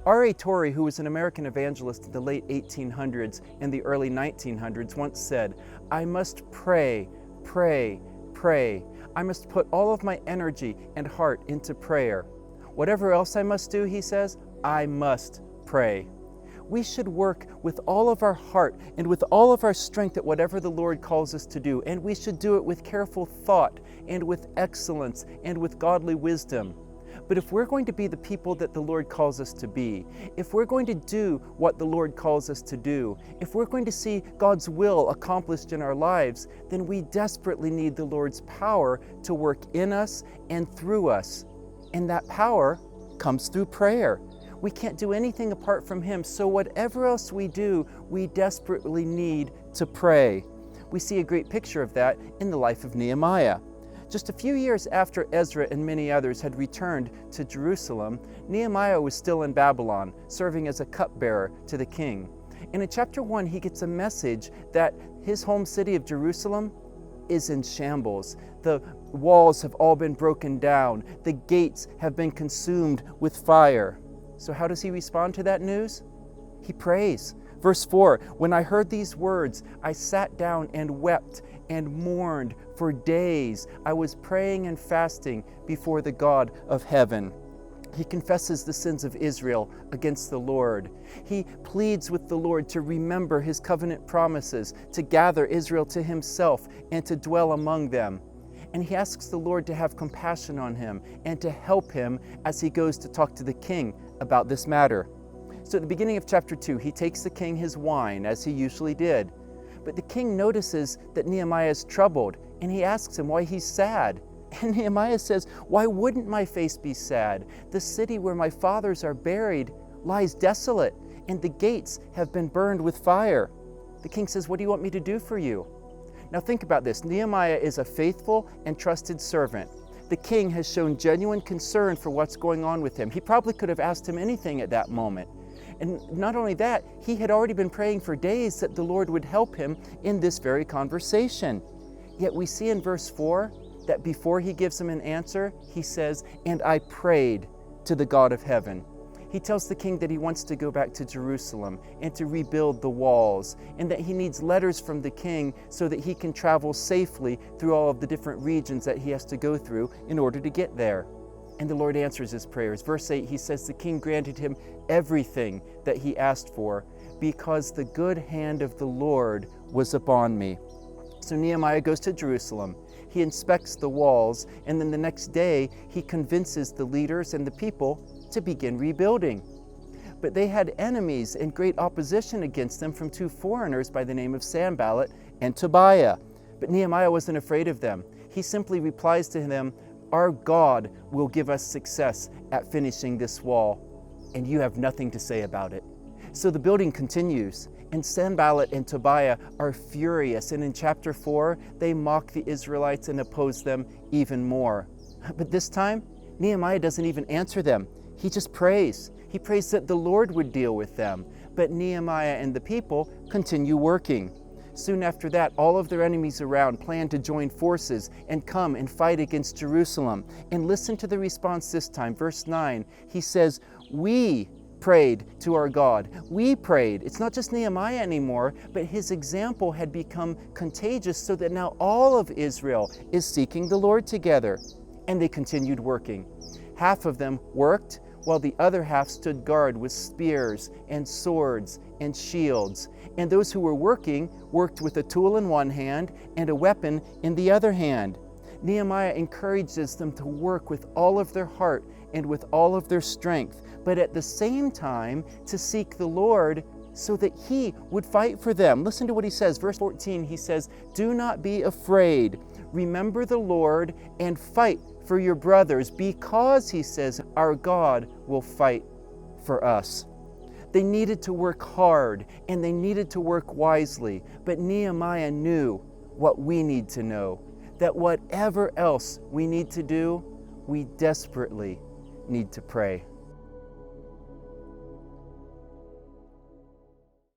R.A. Torrey, who was an American evangelist in the late 1800s and the early 1900s, once said, "I must pray, pray, pray. I must put all of my energy and heart into prayer. Whatever else I must do," he says, "I must pray." We should work with all of our heart and with all of our strength at whatever the Lord calls us to do, and we should do it with careful thought and with excellence and with godly wisdom. But if we're going to be the people that the Lord calls us to be, if we're going to do what the Lord calls us to do, if we're going to see God's will accomplished in our lives, then we desperately need the Lord's power to work in us and through us. And that power comes through prayer. We can't do anything apart from Him, so whatever else we do, we desperately need to pray. We see a great picture of that in the life of Nehemiah. Just a few years after Ezra and many others had returned to Jerusalem, Nehemiah was still in Babylon, serving as a cupbearer to the king. And in chapter 1, he gets a message that his home city of Jerusalem is in shambles. The walls have all been broken down. The gates have been consumed with fire. So how does he respond to that news? He prays. Verse 4, "When I heard these words, I sat down and wept and mourned for days. I was praying and fasting before the God of heaven." He confesses the sins of Israel against the Lord. He pleads with the Lord to remember His covenant promises, to gather Israel to Himself and to dwell among them. And he asks the Lord to have compassion on him and to help him as he goes to talk to the king about this matter. So at the beginning of chapter 2, he takes the king his wine, as he usually did. But the king notices that Nehemiah is troubled, and he asks him why he's sad. And Nehemiah says, "Why wouldn't my face be sad? The city where my fathers are buried lies desolate, and the gates have been burned with fire." The king says, "What do you want me to do for you?" Now think about this. Nehemiah is a faithful and trusted servant. The king has shown genuine concern for what's going on with him. He probably could have asked him anything at that moment. And not only that, he had already been praying for days that the Lord would help him in this very conversation. Yet we see in verse 4 that before he gives him an answer, he says, "And I prayed to the God of heaven." He tells the king that he wants to go back to Jerusalem and to rebuild the walls, and that he needs letters from the king so that he can travel safely through all of the different regions that he has to go through in order to get there. And the Lord answers his prayers. Verse 8, he says the king granted him everything that he asked for because the good hand of the Lord was upon me. So Nehemiah goes to Jerusalem. He inspects the walls, and then the next day he convinces the leaders and the people to begin rebuilding. But they had enemies and great opposition against them from two foreigners by the name of Sanballat and Tobiah. But Nehemiah wasn't afraid of them. He simply replies to them, "Our God will give us success at finishing this wall, and you have nothing to say about it." So the building continues, and Sanballat and Tobiah are furious, and in chapter 4, they mock the Israelites and oppose them even more. But this time, Nehemiah doesn't even answer them. He just prays. He prays that the Lord would deal with them. But Nehemiah and the people continue working. Soon after that, all of their enemies around plan to join forces and come and fight against Jerusalem. And listen to the response this time. Verse 9, he says, "We prayed to our God." We prayed. It's not just Nehemiah anymore, but his example had become contagious so that now all of Israel is seeking the Lord together. And they continued working. Half of them worked, while the other half stood guard with spears and swords and shields. And those who were working worked with a tool in one hand and a weapon in the other hand. Nehemiah encourages them to work with all of their heart and with all of their strength, but at the same time to seek the Lord so that He would fight for them. Listen to what he says. Verse 14, he says, "Do not be afraid. Remember the Lord and fight for your brothers, because," he says, "our God will fight for us." They needed to work hard and they needed to work wisely, but Nehemiah knew what we need to know, that whatever else we need to do, we desperately need to pray.